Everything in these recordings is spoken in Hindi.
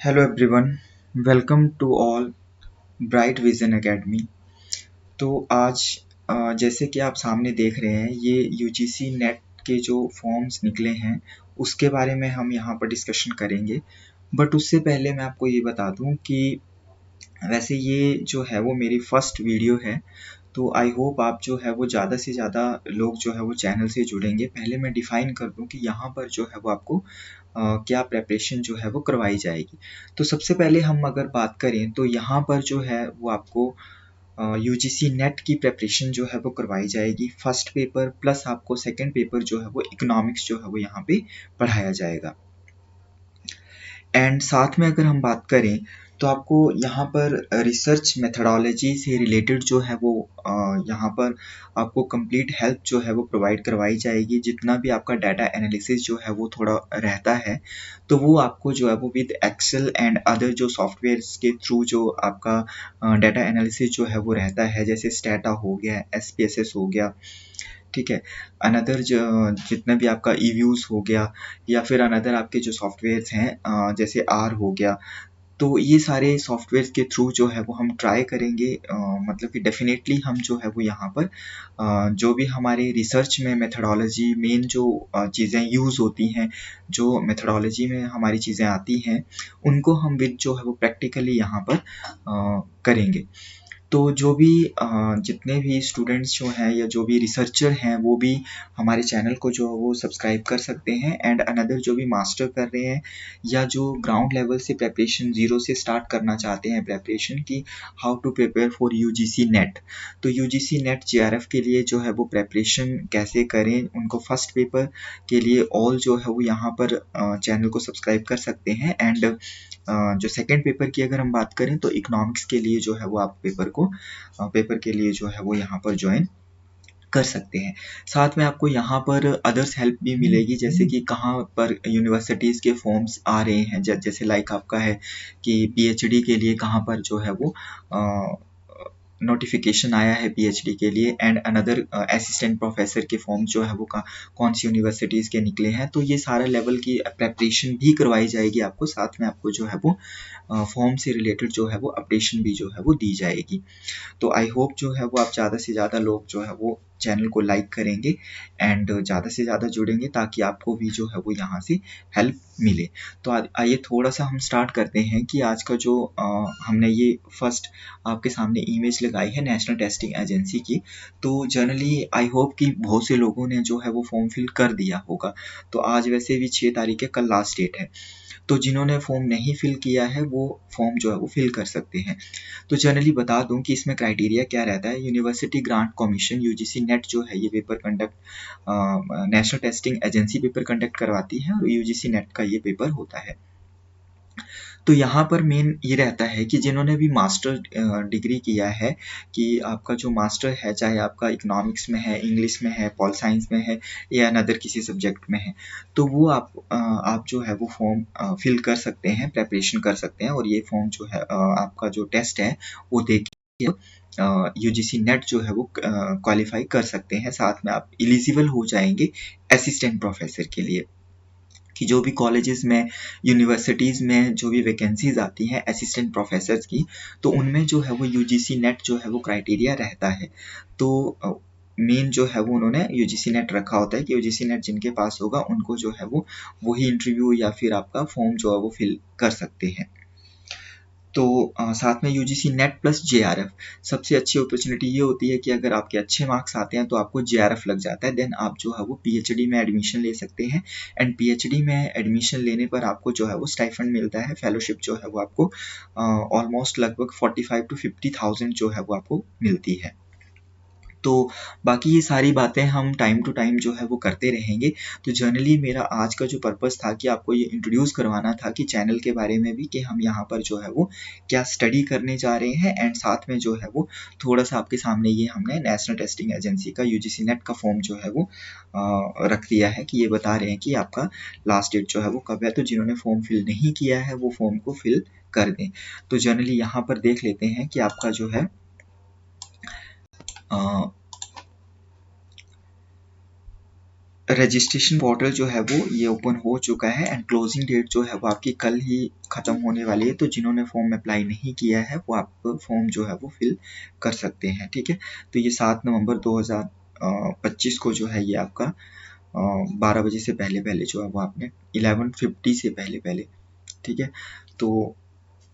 Hello everyone, welcome to All Bright Vision Academy. तो आज जैसे कि आप सामने देख रहे हैं, ये यूजीसी नेट के जो फॉर्म्स निकले हैं उसके बारे में हम यहाँ पर डिस्कशन करेंगे। बट उससे पहले मैं आपको ये बता दूँ कि वैसे ये जो है वो मेरी फर्स्ट वीडियो है। तो आई होप आप जो है वो ज़्यादा से ज़्यादा लोग जो है वो चैनल से जुड़ेंगे। पहले मैं डिफ़ाइन कर दूँ कि यहाँ पर जो है वो आपको क्या प्रिपरेशन जो है वो करवाई जाएगी। तो सबसे पहले हम अगर बात करें तो यहाँ पर जो है वो आपको यूजीसी नेट की प्रिपरेशन जो है वो करवाई जाएगी। फर्स्ट पेपर प्लस आपको सेकंड पेपर जो है वो इकोनॉमिक्स जो है वो यहाँ पे पढ़ाया जाएगा। एंड साथ में अगर हम बात करें तो आपको यहाँ पर रिसर्च मेथडोलॉजी से रिलेटेड जो है वो यहाँ पर आपको कंप्लीट हेल्प जो है वो प्रोवाइड करवाई जाएगी। जितना भी आपका डाटा एनालिसिस जो है वो थोड़ा रहता है तो वो आपको जो है वो विद एक्सेल एंड अदर जो सॉफ्टवेयर्स के थ्रू जो आपका डाटा एनालिसिस जो है वो रहता है, जैसे स्टेटा हो गया, एसपीएसएस हो गया, ठीक है, अनदर जितना भी आपका ईव्यूज हो गया या फिर अनदर आपके जो सॉफ्टवेयर्स हैं जैसे आर हो गया। तो ये सारे सॉफ्टवेयर के थ्रू जो है वो हम ट्राई करेंगे, मतलब कि डेफिनेटली हम जो है वो यहाँ पर जो भी हमारे रिसर्च में मेथडोलॉजी मेन जो चीज़ें यूज़ होती हैं, जो मेथडोलॉजी में हमारी चीज़ें आती हैं, उनको हम विद जो है वो प्रैक्टिकली यहाँ पर करेंगे। तो जो भी जितने भी स्टूडेंट्स जो हैं या जो भी रिसर्चर हैं वो भी हमारे चैनल को जो है वो सब्सक्राइब कर सकते हैं। एंड अनदर जो भी मास्टर कर रहे हैं या जो ग्राउंड लेवल से प्रिपरेशन ज़ीरो से स्टार्ट करना चाहते हैं प्रिपरेशन की, how to prepare for UGC NET. तो यूजीसी नेट जेआरएफ के लिए जो है वो प्रिपरेशन कैसे करें, उनको फर्स्ट पेपर के लिए ऑल जो है वो यहाँ पर चैनल को सब्सक्राइब कर सकते हैं। एंड जो सेकंड पेपर की अगर हम बात करें तो इकोनॉमिक्स के लिए जो है वो आप पेपर के लिए जो है वो यहाँ पर ज्वाइन कर सकते हैं। साथ में आपको यहाँ पर अदर्स हेल्प भी मिलेगी, जैसे कि कहाँ पर यूनिवर्सिटीज़ के फॉर्म्स आ रहे हैं, जैसे लाइक आपका है कि पीएचडी के लिए कहाँ पर जो है वो नोटिफिकेशन आया है पीएचडी के लिए। एंड अनदर असिस्टेंट प्रोफेसर के फॉर्म जो है वो कौन सी यूनिवर्सिटीज़ के निकले हैं। तो ये सारा लेवल की प्रेपरेशन भी करवाई जाएगी आपको। साथ में आपको जो है वो फॉर्म से रिलेटेड जो है वो अपडेशन भी जो है वो दी जाएगी। तो आई होप जो है वो आप ज़्यादा से ज़्यादा लोग जो है वो चैनल को लाइक करेंगे एंड ज़्यादा से ज़्यादा जुड़ेंगे ताकि आपको भी जो है वो यहाँ से हेल्प मिले। तो आइए थोड़ा सा हम स्टार्ट करते हैं कि आज का जो हमने ये फर्स्ट आपके सामने इमेज लगाई है नेशनल टेस्टिंग एजेंसी की। तो जनरली आई होप कि बहुत से लोगों ने जो है वो फॉर्म फिल कर दिया होगा। तो आज वैसे भी 6 तारीख है, कल लास्ट डेट है। तो जिन्होंने फॉर्म नहीं फिल किया है वो फॉर्म जो है वो फिल कर सकते हैं। तो जनरली बता दूं कि इसमें क्राइटेरिया क्या रहता है। University grant commission UGC net जो है ये paper conduct national testing agency paper conduct करवाती है और यूजीसी नेट का ये पेपर होता है। तो यहाँ पर मेन ये रहता है कि जिन्होंने भी मास्टर डिग्री किया है, कि आपका जो मास्टर है चाहे आपका इकोनॉमिक्स में है, इंग्लिश में है, पॉल साइंस में है या अनदर किसी सब्जेक्ट में है, तो वो आप जो है वो फॉर्म फिल कर सकते हैं, प्रेपरेशन कर सकते हैं। और ये फॉर्म जो है आपका जो टेस्ट है वो दे के यूजीसी नेट जो है वो क्वालिफाई कर सकते हैं। साथ में आप एलिजिबल हो जाएंगे असिस्टेंट प्रोफेसर के लिए, कि जो भी कॉलेजेस में यूनिवर्सिटीज़ में जो भी वैकेंसीज आती हैं असिस्टेंट प्रोफेसर्स की, तो उनमें जो है वो यूजीसी नेट जो है वो क्राइटेरिया रहता है। तो मेन जो है वो उन्होंने यूजीसी नेट रखा होता है कि यूजीसी नेट जिनके पास होगा उनको जो है वो वही इंटरव्यू या फिर आपका फॉर्म जो है वो फिल कर सकते हैं। तो साथ में यूजीसी नेट प्लस जेआरएफ, सबसे अच्छी अपॉर्चुनिटी ये होती है कि अगर आपके अच्छे मार्क्स आते हैं तो आपको जेआरएफ लग जाता है, देन आप जो है वो पीएचडी में एडमिशन ले सकते हैं। एंड पीएचडी में एडमिशन लेने पर आपको जो है वो स्टाइफंड मिलता है, फेलोशिप जो है वो आपको ऑलमोस्ट लगभग 45 to 50,000 जो है वो आपको मिलती है। तो बाकी ये सारी बातें हम टाइम टू टाइम जो है वो करते रहेंगे। तो जनरली मेरा आज का जो पर्पस था कि आपको ये इंट्रोड्यूस करवाना था कि चैनल के बारे में भी, कि हम यहाँ पर जो है वो क्या स्टडी करने जा रहे हैं। एंड साथ में जो है वो थोड़ा सा आपके सामने ये हमने नेशनल टेस्टिंग एजेंसी का यूजीसी नेट का फॉर्म जो है वो रख दिया है, कि ये बता रहे हैं कि आपका लास्ट डेट जो है वो कब है। तो जिन्होंने फॉर्म फिल नहीं किया है वो फॉर्म को फिल कर दें। तो जनरली यहाँ पर देख लेते हैं कि आपका जो है रजिस्ट्रेशन पोर्टल जो है वो ये ओपन हो चुका है एंड क्लोजिंग डेट जो है वो आपकी कल ही ख़त्म होने वाली है। तो जिन्होंने फॉर्म अप्लाई नहीं किया है वो आप फॉर्म जो है वो फिल कर सकते हैं, ठीक है। तो ये 7 नवंबर 2025 को जो है ये आपका 12 बजे से पहले पहले जो है वो आपने 11:50 से पहले पहले, ठीक है। तो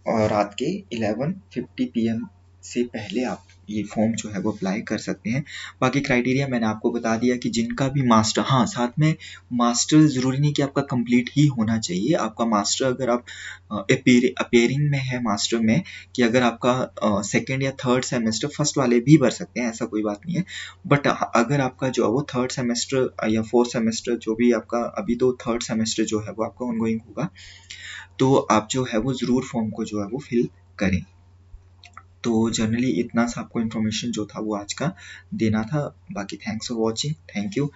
रात के 11:50 PM से पहले आप ये फॉर्म जो है वो अप्लाई कर सकते हैं। बाकी क्राइटेरिया मैंने आपको बता दिया कि जिनका भी मास्टर, हाँ साथ में मास्टर ज़रूरी नहीं कि आपका कंप्लीट ही होना चाहिए। आपका मास्टर अगर आप अपेयरिंग में है मास्टर में, कि अगर आपका सेकेंड या थर्ड सेमेस्टर, फर्स्ट वाले भी भर सकते हैं, ऐसा कोई बात नहीं है। बट अगर आपका जो है वो थर्ड सेमेस्टर या फोर्थ सेमेस्टर, जो भी आपका अभी तो थर्ड सेमेस्टर जो है वो आपका ऑनगोइंग होगा, तो आप जो है वो ज़रूर फॉर्म को जो है वो फिल करें। तो जनरली इतना सा आपको इन्फॉर्मेशन जो था वो आज का देना था। बाकी thanks for watching, thank you.